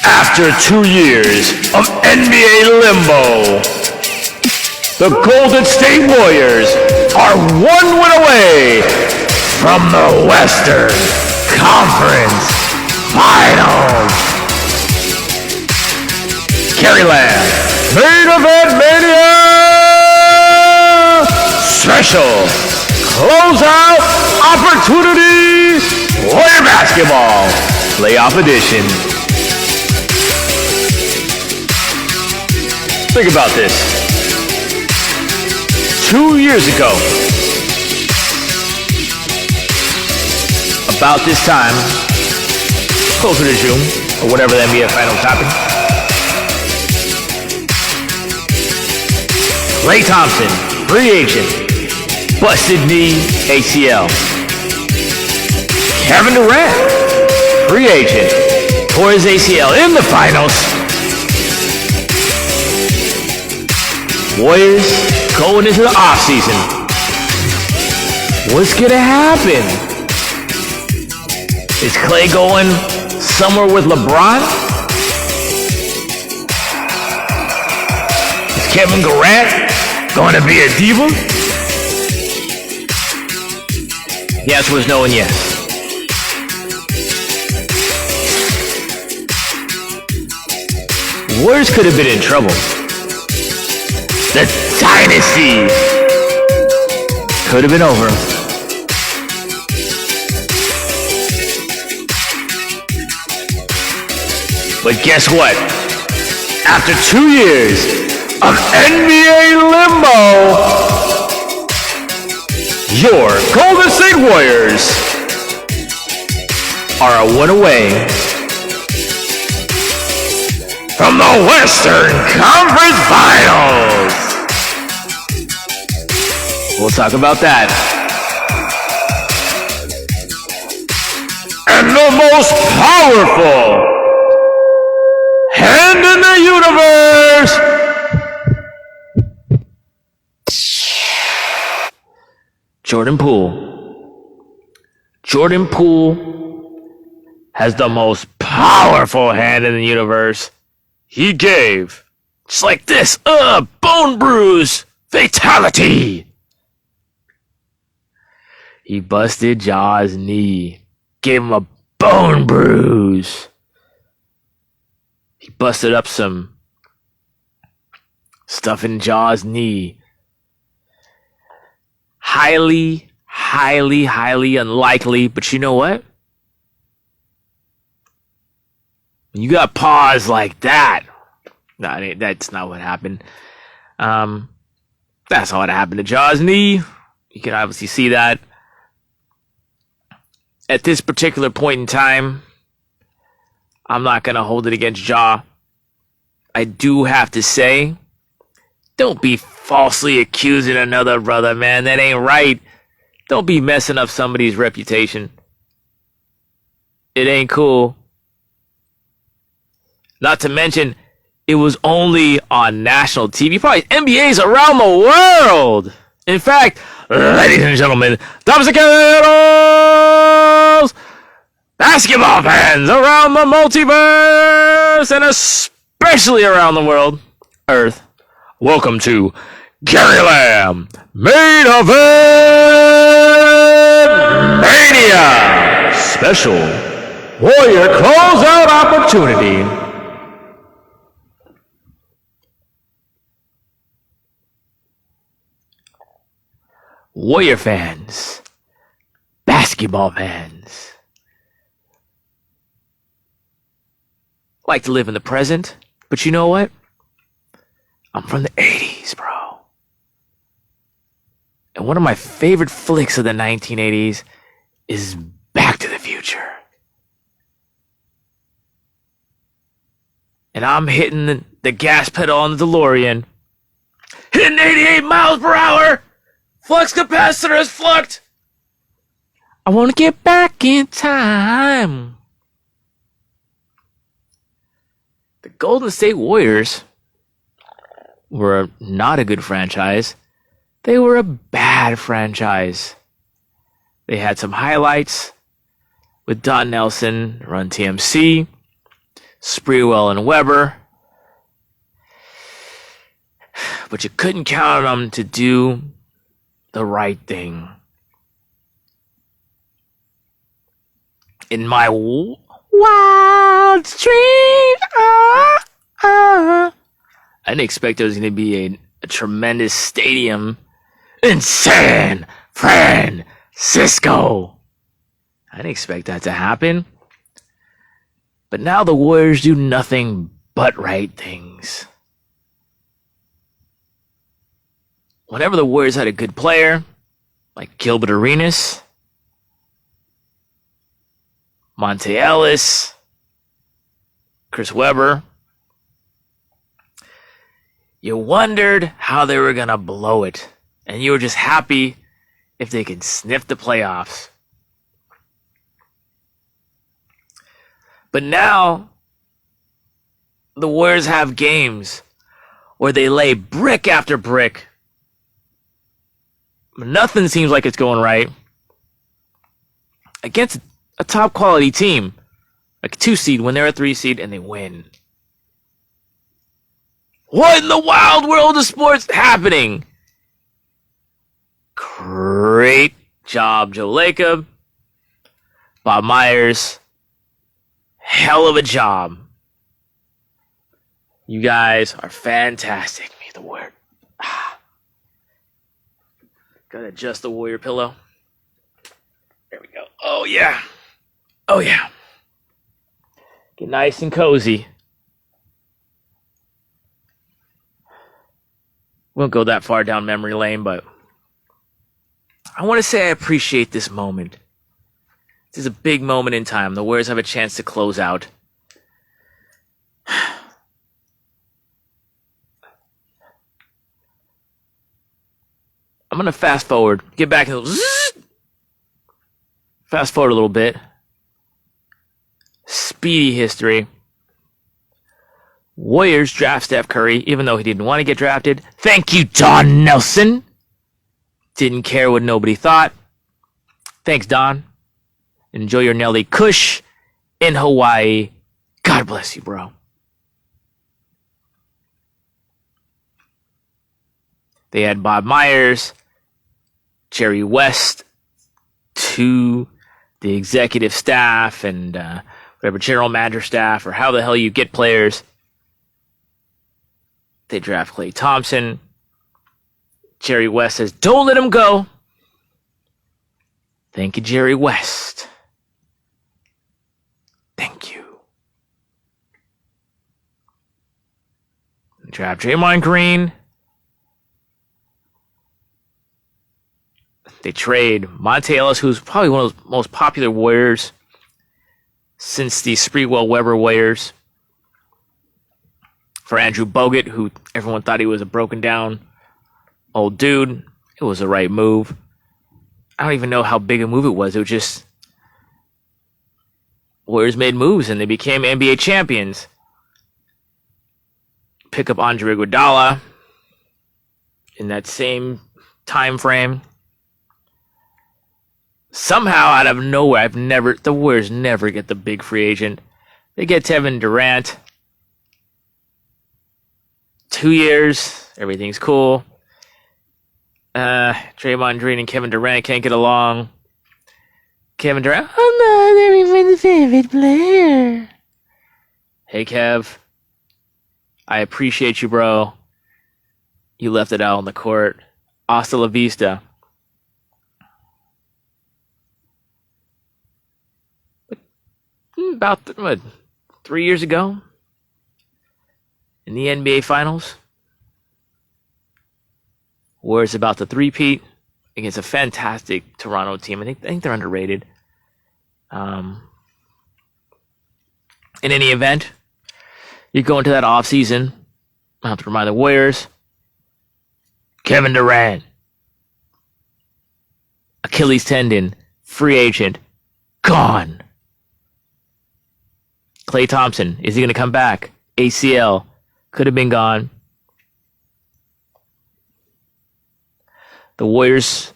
After 2 years of NBA limbo, the Golden State Warriors are 1 win away from the Western Conference Finals. Caryland Main Event Mania Special Closeout Opportunity Warrior Basketball Playoff Edition. Think about this. 2 years ago, about this time, closer to June, or whenever the NBA Finals happened, Klay Thompson, free agent, busted knee, ACL. Kevin Durant, free agent, tore his ACL in the finals. Warriors going into the offseason. What's gonna happen? Is Klay going somewhere with LeBron? Is Kevin Durant going to be a diva? The answer was no and yes. Warriors could have been in trouble. The dynasty could have been over. But guess what? After 2 years of NBA limbo, your Golden State Warriors are a win away from the Western Conference Finals. We'll talk about that. And the most powerful hand in the universe, Jordan Poole. Jordan Poole has the most powerful hand in the universe. He gave, just like this, bone bruise, fatality. He busted Ja's knee, gave him a bone bruise. He busted up some stuff in Ja's knee. Highly unlikely, but you know what? When you got Paws like that, no, that's not what happened. That's not what happened to Ja's knee. You can obviously see that. At this particular point in time, I'm not going to hold it against Ja. I do have to say, don't be falsely accusing another brother, man. That ain't right. Don't be messing up somebody's reputation. It ain't cool. Not to mention, it was only on national TV. Probably NBA's around the world. In fact, ladies and gentlemen, damas and caballeros, basketball fans around the multiverse and especially around the world, Earth, welcome to Caryland Main Event Mania Special Warrior Closeout Opportunity. Warrior fans, basketball fans, like to live in the present, but you know what? I'm from the 80s, bro. And one of my favorite flicks of the 1980s is Back to the Future. And I'm hitting the gas pedal on the DeLorean, hitting 88 miles per hour. Flux capacitor is flucked. I want to get back in time. The Golden State Warriors were not a good franchise. They were a bad franchise. They had some highlights with Don Nelson, Run TMC, Sprewell and Weber. But you couldn't count on them to do the right thing. In my wild dream, I didn't expect there was going to be a tremendous stadium in San Francisco. I didn't expect that to happen. But now the Warriors do nothing but right things. Whenever the Warriors had a good player, like Gilbert Arenas, Monte Ellis, Chris Webber, you wondered how they were going to blow it. And you were just happy if they could sniff the playoffs. But now, the Warriors have games where they lay brick after brick. Nothing seems like it's going right. Against a top quality team, like a 2 seed when they're a 3 seed and they win. What in the wild world of sports happening? Great job, Joe Lacob. Bob Myers. Hell of a job. You guys are fantastic. Me the word. Gotta adjust the Warrior pillow. There we go. Oh yeah. Oh yeah. Get nice and cozy. Won't go that far down memory lane, but I want to say I appreciate this moment. This is a big moment in time. The Warriors have a chance to close out. I'm going to fast forward. Get back in fast forward a little bit. Speedy history. Warriors draft Steph Curry, even though he didn't want to get drafted. Thank you, Don Nelson. Didn't care what nobody thought. Thanks, Don. Enjoy your Nelly Kush in Hawaii. God bless you, bro. They had Bob Myers, Jerry West to the executive staff and whatever general manager staff or how the hell you get players. They draft Klay Thompson. Jerry West says, don't let him go. Thank you, Jerry West. Thank you. Draft Draymond Green. They trade Monte Ellis, who's probably one of the most popular Warriors since the Sprewell-Weber Warriors, for Andrew Bogut, who everyone thought he was a broken down old dude. It was the right move. I don't even know how big a move it was. It was just Warriors made moves and they became NBA champions. Pick up Andre Iguodala in that same time frame. Somehow, out of nowhere, the Warriors never get the big free agent. They get Kevin Durant. 2 years, everything's cool. Draymond Green and Kevin Durant can't get along. Kevin Durant, I'm not everyone's favorite player. Hey, Kev. I appreciate you, bro. You left it out on the court. Hasta la vista. About 3 years ago, in the NBA Finals, Warriors about to three-peat against a fantastic Toronto team. I think they're underrated. In any event, you go into that offseason. I have to remind the Warriors. Kevin Durant, Achilles tendon, free agent, gone. Klay Thompson, is he going to come back? ACL, could have been gone. The Warriors,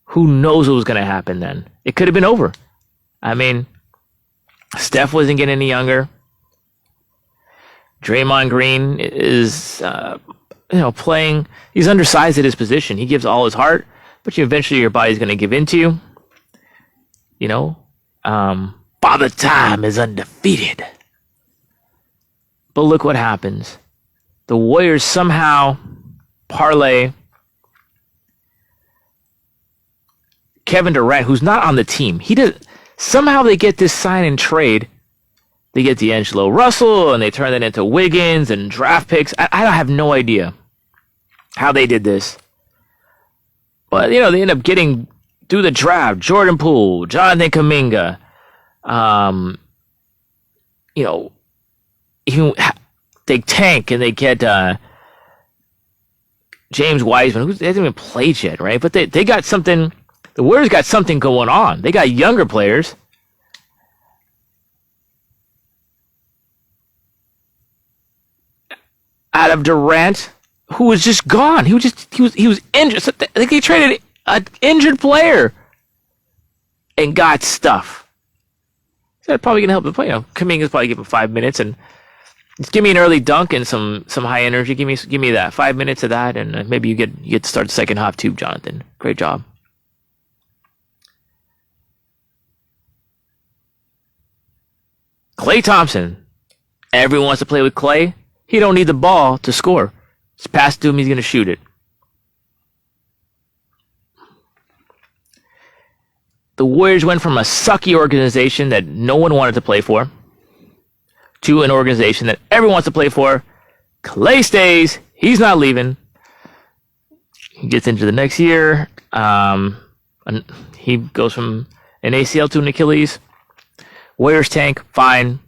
who knows what was going to happen then? It could have been over. I mean, Steph wasn't getting any younger. Draymond Green is, playing. He's undersized at his position. He gives all his heart, but eventually your body's going to give in to you. Father Time is undefeated. But look what happens. The Warriors somehow parlay Kevin Durant, who's not on the team. Somehow they get this sign and trade. They get D'Angelo Russell, and they turn that into Wiggins and draft picks. I have no idea how they did this. But, they end up getting, through the draft, Jordan Poole, Jonathan Kuminga. Even they tank and they get James Wiseman, who hasn't even played yet, right? But they got something. The Warriors got something going on. They got younger players. Out of Durant, who was just gone. He was injured. So I think they traded an injured player and got stuff. So that's probably gonna help the play. Kuminga's probably give him 5 minutes and just give me an early dunk and some high energy. Give me that 5 minutes of that, and maybe you get to start the second half too, Jonathan. Great job. Klay Thompson. Everyone wants to play with Klay. He don't need the ball to score. Just pass to him, he's going to shoot it. The Warriors went from a sucky organization that no one wanted to play for to an organization that everyone wants to play for. Klay stays. He's not leaving. He gets into the next year. He goes from an ACL to an Achilles. Warriors tank, fine.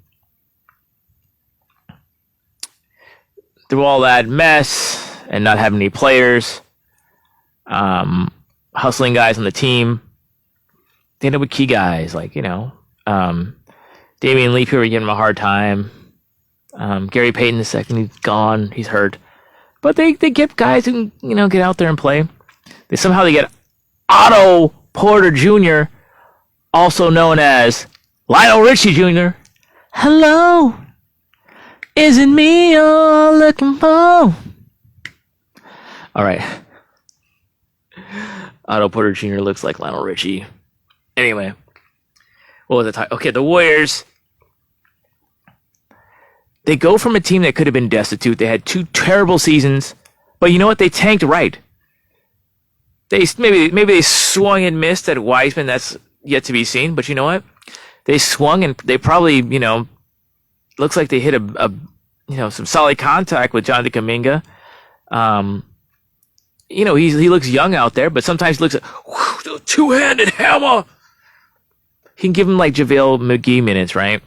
Through all that mess and not having any players, hustling guys on the team, they end up with key guys like, Damian Leaf here, we give him a hard time. Gary Payton II, he's gone, he's hurt. But they get guys who can, get out there and play. They get Otto Porter Jr., also known as Lionel Richie Jr. Hello, is it me you're looking for? All right. Otto Porter Jr. looks like Lionel Richie. Anyway, what was the time? Okay, the Warriors. They go from a team that could have been destitute. They had 2 terrible seasons, but you know what? They tanked right. Maybe they swung and missed at Wiseman. That's yet to be seen. But you know what? They swung and they probably, looks like they hit some solid contact with Jonathan Kuminga. He looks young out there, but sometimes he looks at the 2-handed hammer. He can give him like JaVale McGee minutes, right?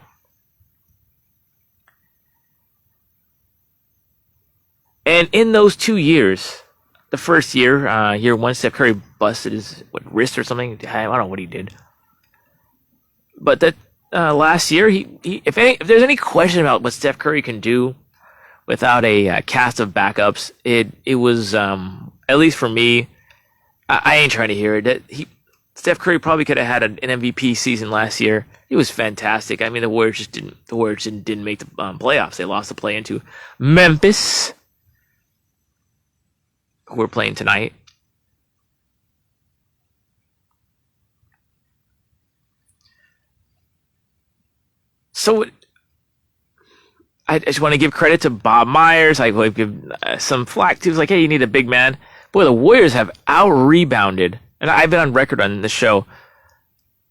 And in those 2 years, the first year, year one, Steph Curry busted his wrist or something. I don't know what he did. But that last year, if there's any question about what Steph Curry can do without a cast of backups, it was at least for me. I ain't trying to hear it. That Steph Curry probably could have had an MVP season last year. It was fantastic. I mean, the Warriors didn't make the playoffs. They lost the play into Memphis, who we're playing tonight. So I just want to give credit to Bob Myers. I will give some flack to. He was like, hey, you need a big man. Boy, the Warriors have out-rebounded. And I've been on record on this show.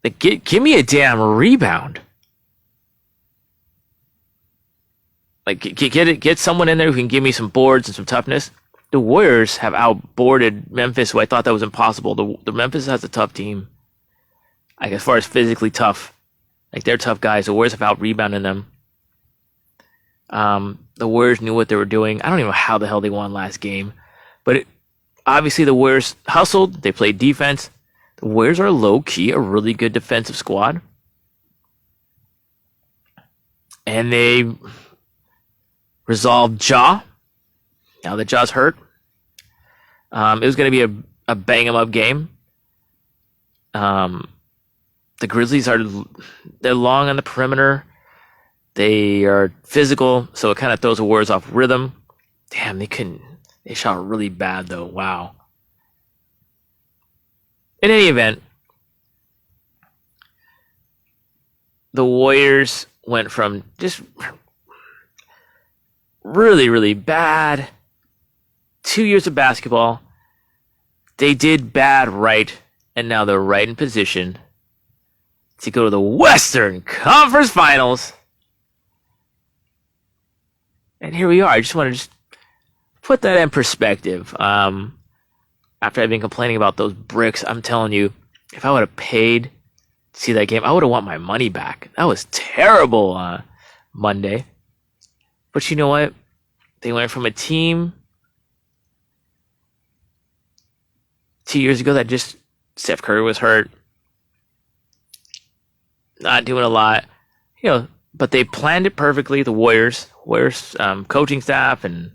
Like, give me a damn rebound. Like, get someone in there who can give me some boards and some toughness. The Warriors have outboarded Memphis, who I thought that was impossible. The Memphis has a tough team. Like, as far as physically tough. Like, they're tough guys. The Warriors have out-rebounded them. The Warriors knew what they were doing. I don't even know how the hell they won last game. But obviously the Warriors hustled. They played defense. The Warriors are low-key a really good defensive squad. And they resolved Ja. Now that Ja's hurt. It was going to be a bang-em-up game. The Grizzlies they're long on the perimeter. They are physical, so it kind of throws the Warriors off rhythm. Damn, they shot really bad though. Wow. In any event, the Warriors went from just really, really bad 2 years of basketball. They did bad right, and now they're right in position to go to the Western Conference Finals. And here we are. I just want to just put that in perspective. After I've been complaining about those bricks, I'm telling you, if I would have paid to see that game, I would have want my money back. That was terrible Monday. But you know what? They went from a team 2 years ago that just Steph Curry was hurt, not doing a lot, but they planned it perfectly. The Warriors coaching staff and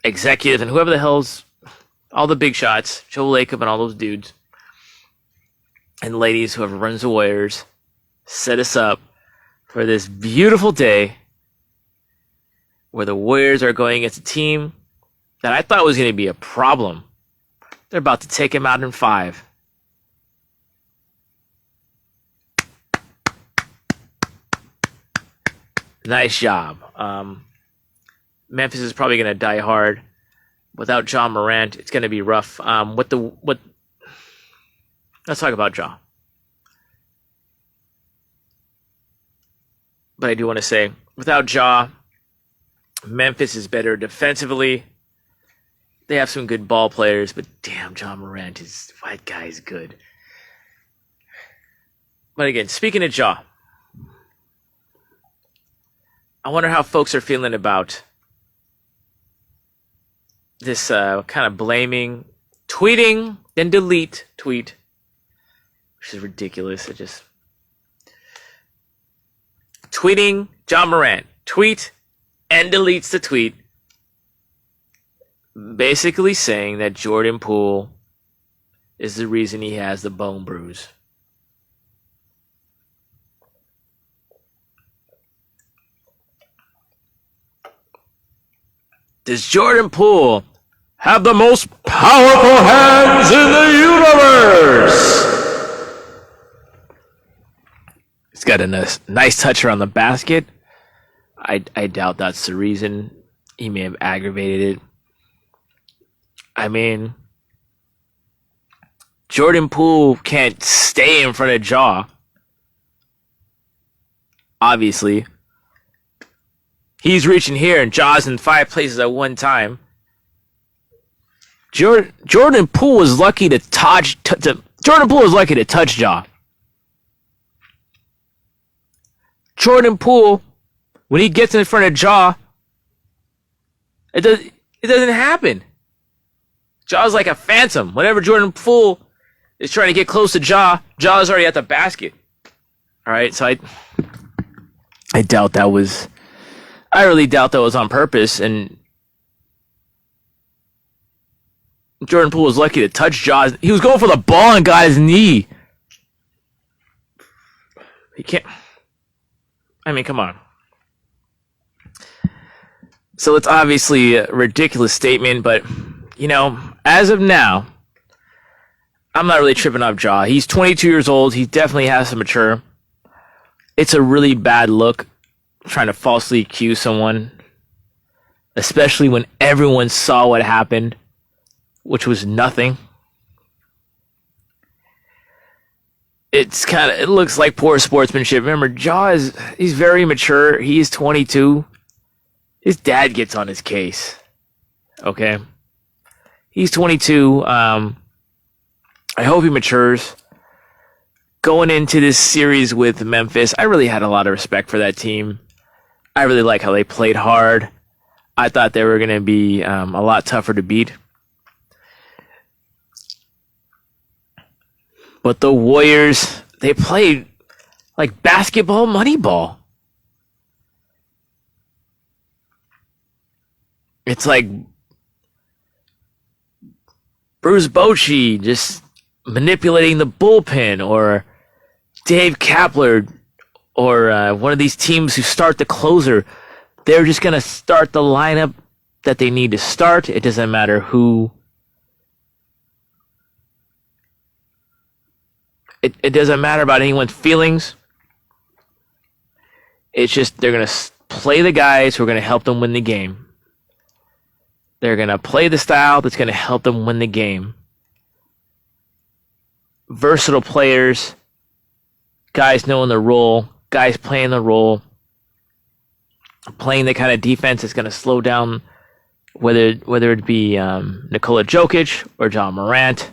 executives and whoever the hell's all the big shots, Joe Lacob and all those dudes and ladies, whoever runs the Warriors, set us up for this beautiful day where the Warriors are going against a team that I thought was going to be a problem. They're about to take him out in 5. Nice job. Memphis is probably going to die hard. Without Ja Morant, it's going to be rough. Let's talk about Ja. But I do want to say, without Ja, Memphis is better defensively. They have some good ball players, but damn, Ja Morant that guy is good. But again, speaking of Ja, I wonder how folks are feeling about this kind of blaming, tweeting, then delete tweet, which is ridiculous. It just tweeting Ja Morant, tweet and deletes the tweet, basically saying that Jordan Poole is the reason he has the bone bruise. Does Jordan Poole have the most powerful hands in the universe? He's got a nice toucher on the basket. I doubt that's the reason. He may have aggravated it. I mean, Jordan Poole can't stay in front of Ja. Obviously. He's reaching here and Ja's in 5 places at one time. Jordan Poole was lucky to touch Ja. Jordan Poole, when he gets in front of Ja, it doesn't happen. Ja's like a phantom. Whenever Jordan Poole is trying to get close to Ja, Ja's already at the basket. All right, so I doubt that was. I really doubt that was on purpose, and Jordan Poole was lucky to touch Ja. He was going for the ball and got his knee. He can't. I mean, come on. So it's obviously a ridiculous statement, but, as of now, I'm not really tripping off Ja. He's 22 years old. He definitely has to mature. It's a really bad look trying to falsely accuse someone, especially when everyone saw what happened, which was nothing. It looks like poor sportsmanship. Remember, he's very mature. He's 22. His dad gets on his case. Okay? He's 22. I hope he matures. Going into this series with Memphis, I really had a lot of respect for that team. I really like how they played hard. I thought they were going to be a lot tougher to beat. But the Warriors, they played like basketball moneyball. It's like Bruce Bochy just manipulating the bullpen, or Dave Kapler, or one of these teams who start the closer. They're just going to start the lineup that they need to start. It doesn't matter who. It doesn't matter about anyone's feelings. It's just they're going to play the guys who are going to help them win the game. They're going to play the style that's going to help them win the game. Versatile players, guys knowing the role, guys playing the role, playing the kind of defense that's going to slow down, whether it be Nikola Jokic or John Morant.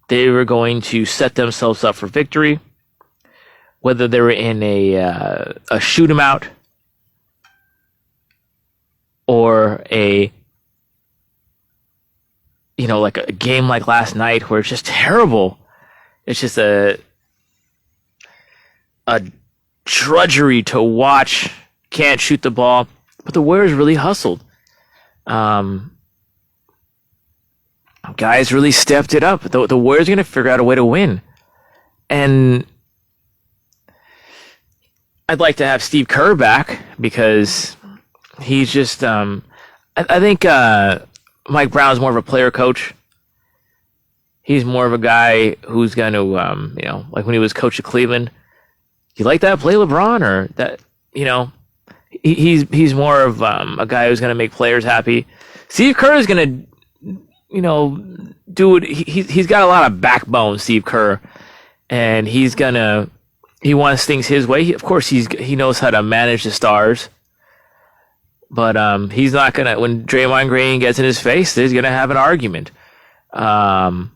They were going to set themselves up for victory, whether they were in a shoot 'em out or like a game like last night where it's just terrible. It's just a drudgery to watch. Can't shoot the ball, but the Warriors really hustled. Guys really stepped it up. The Warriors are going to figure out a way to win. And I'd like to have Steve Kerr back because he's just... I think Mike Brown's more of a player coach. He's more of a guy who's going to, like when he was coach of Cleveland, you like that play, LeBron? Or that, he's more of a guy who's going to make players happy. Steve Kerr is going to... do it. He's got a lot of backbone, Steve Kerr, and he wants things his way. Of course, he knows how to manage the stars, but he's not gonna. When Draymond Green gets in his face, he's gonna have an argument. And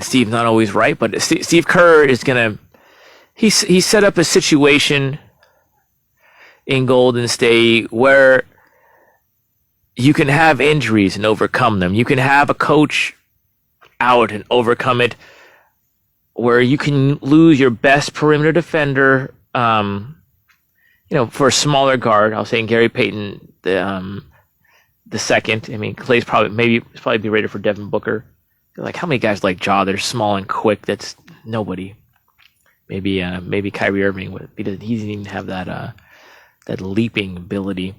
Steve's not always right, but Steve Kerr is gonna. He set up a situation in Golden State where you can have injuries and overcome them. You can have a coach out and overcome it, where you can lose your best perimeter defender, for a smaller guard. I was saying Gary Payton, the second. I mean, Clay's probably be rated for Devin Booker. Like, how many guys like Ja that are small and quick? That's nobody. Maybe Kyrie Irving. He doesn't even have that leaping ability.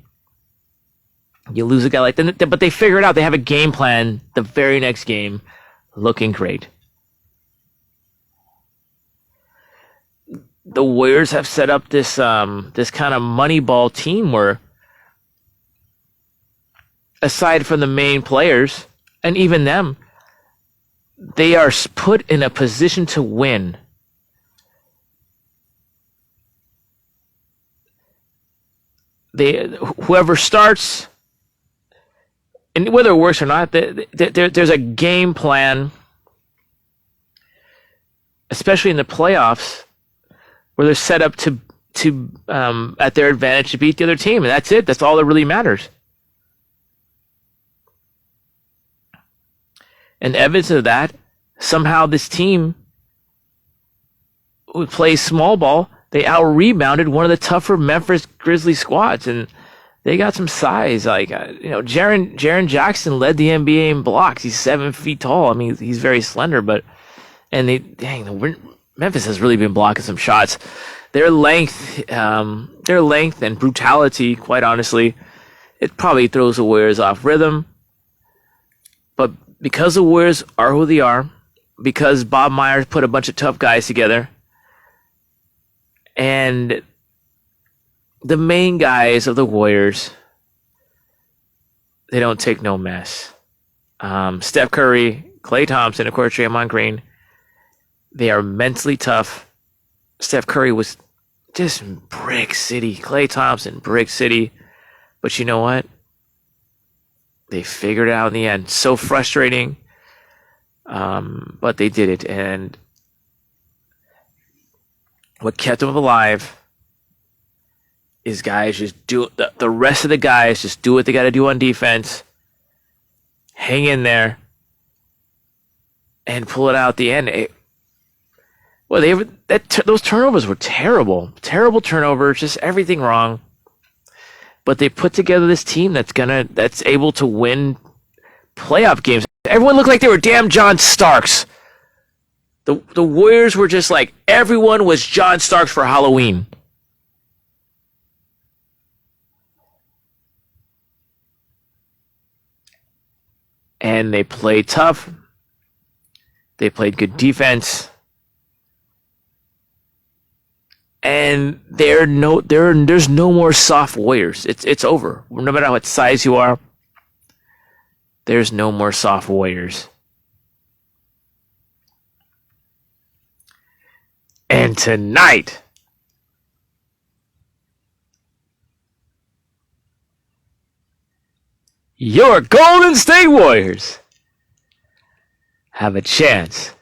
You lose a guy like that, but they figure it out. They have a game plan the very next game, looking great. The Warriors have set up this kind of moneyball team where, aside from the main players, and even them, they are put in a position to win. Whoever starts... And whether it works or not, there's a game plan, especially in the playoffs, where they're set up to at their advantage to beat the other team, and that's it. That's all that really matters. And evidence of that, somehow this team who plays small ball, they out-rebounded one of the tougher Memphis Grizzlies squads, and they got some size. Like, Jaren Jackson led the NBA in blocks. He's 7 feet tall. I mean, he's very slender, Memphis has really been blocking some shots. Their length and brutality, quite honestly, it probably throws the Warriors off rhythm. But because the Warriors are who they are, because Bob Myers put a bunch of tough guys together, and the main guys of the Warriors, they don't take no mess. Steph Curry, Klay Thompson, of course, Draymond Green, they are mentally tough. Steph Curry was just brick city. Klay Thompson, brick city. But you know what? They figured it out in the end. So frustrating, but they did it. And what kept them alive is guys just do the rest of the guys just do what they got to do on defense, hang in there, and pull it out at the end. Those turnovers were terrible turnovers, just everything wrong. But they put together this team that's able to win playoff games. Everyone looked like they were damn John Starks. The Warriors were just like, everyone was John Starks for Halloween. And they played tough. They played good defense. And there's no more soft Warriors. It's over. No matter what size you are, there's no more soft Warriors. And tonight, your Golden State Warriors have a chance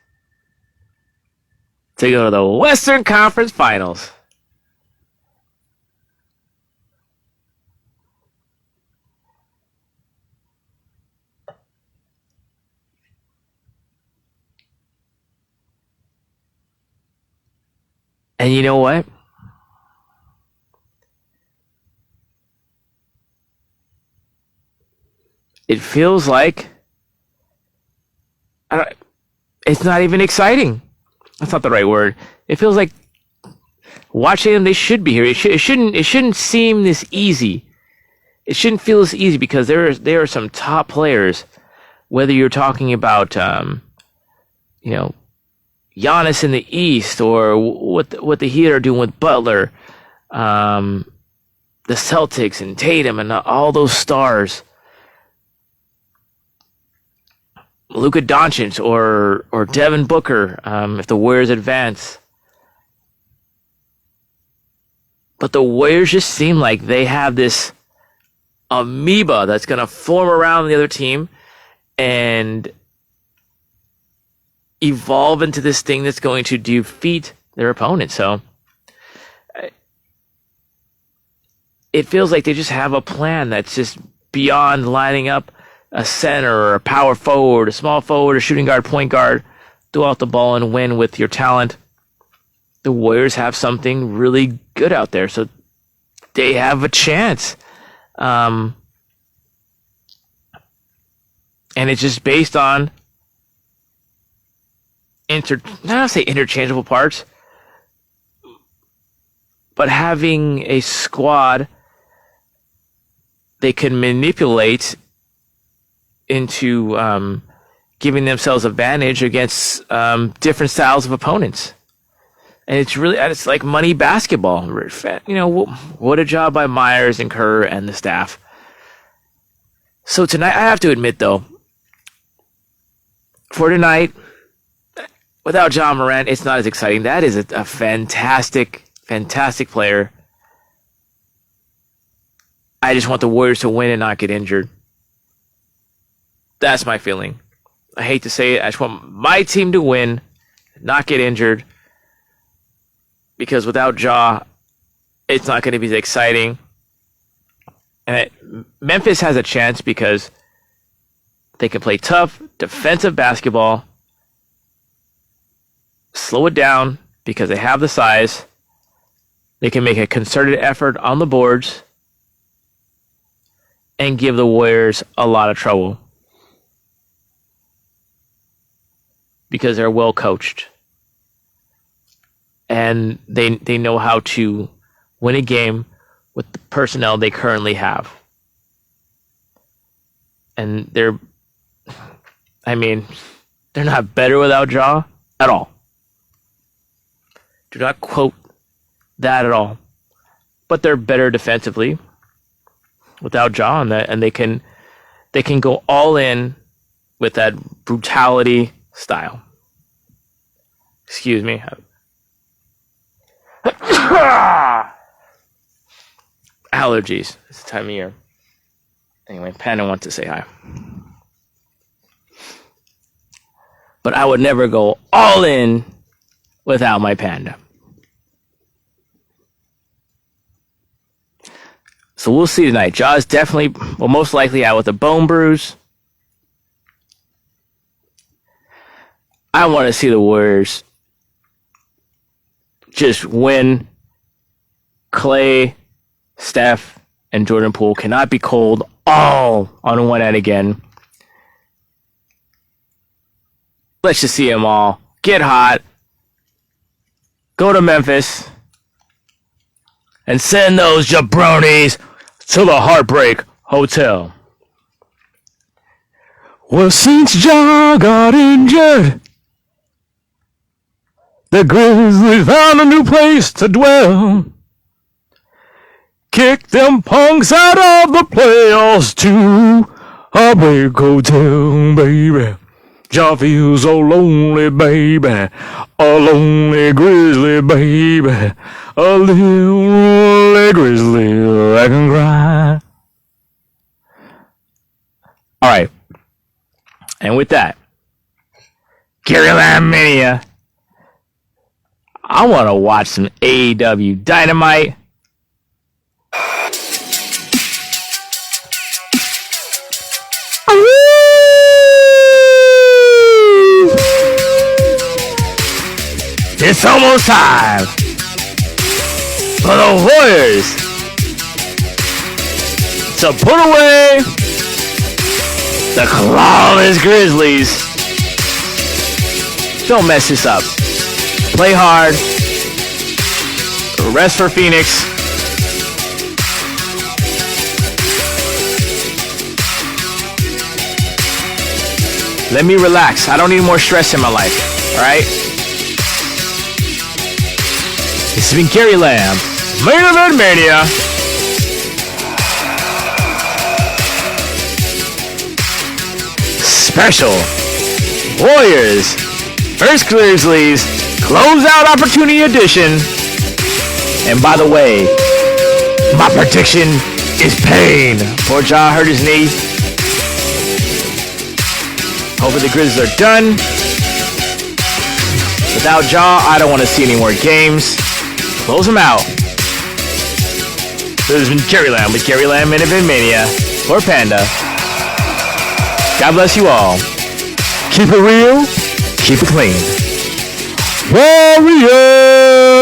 to go to the Western Conference Finals. And you know what? It feels like it's not even exciting. That's not the right word. It feels like watching them, they should be here. It shouldn't seem this easy. It shouldn't feel this easy because there are some top players. Whether you're talking about Giannis in the East, or what the Heat are doing with Butler, the Celtics and Tatum and all those stars, Luka Doncic or Devin Booker, if the Warriors advance. But the Warriors just seem like they have this amoeba that's going to form around the other team and evolve into this thing that's going to defeat their opponent. So it feels like they just have a plan that's just beyond lining up a center or a power forward, a small forward, a shooting guard, point guard, throw out the ball and win with your talent. The Warriors have something really good out there, so they have a chance. And it's just based on not say interchangeable parts, but having a squad they can manipulate into giving themselves advantage against different styles of opponents. And it's like money basketball. What a job by Myers and Kerr and the staff. So tonight, I have to admit though, for tonight, without John Morant, it's not as exciting. That is a fantastic, fantastic player. I just want the Warriors to win and not get injured. That's my feeling. I hate to say it. I just want my team to win, not get injured. Because without Ja, it's not going to be as exciting. And Memphis has a chance because they can play tough, defensive basketball, slow it down because they have the size. They can make a concerted effort on the boards and give the Warriors a lot of trouble because they're well coached. And they know how to win a game with the personnel they currently have. And they're not better without Ja at all. Do not quote that at all. But they're better defensively without Ja, and they can go all in with that brutality style. Excuse me. Allergies. It's the time of year. Anyway, Panda wants to say hi. But I would never go all in without my Panda. So we'll see tonight. Ja's definitely, most likely out with a bone bruise. I want to see the Warriors just win. Clay, Steph, and Jordan Poole cannot be cold all on one end again. Let's just see them all. Get hot. Go to Memphis. And send those jabronis to the Heartbreak Hotel. Well, since Ja got injured, the Grizzlies found a new place to dwell. Kick them punks out of the playoffs to a big hotel, baby. Ja feels so lonely, baby. A lonely grizzly, baby. A lonely grizzly that can cry. Alright. And with that, Gary Lamb Mania. I want to watch some AEW Dynamite. It's almost time for the Warriors to put away the clawless Grizzlies. Don't mess this up. Play hard. Rest for Phoenix. Let me relax. I don't need more stress in my life. Alright? This has been Gary Lamb, Main Event Mania. Special Warriors vs. Grizzlies Closeout Opportunity Edition. And by the way, my prediction is pain. Poor Ja hurt his knee. Hopefully the Grizzlies are done. Without Ja, I don't want to see any more games. Close them out. This has been Gary Lamb with Gary Lamb Main Event Mania for Panda. God bless you all. Keep it real. Keep it clean. Warriors!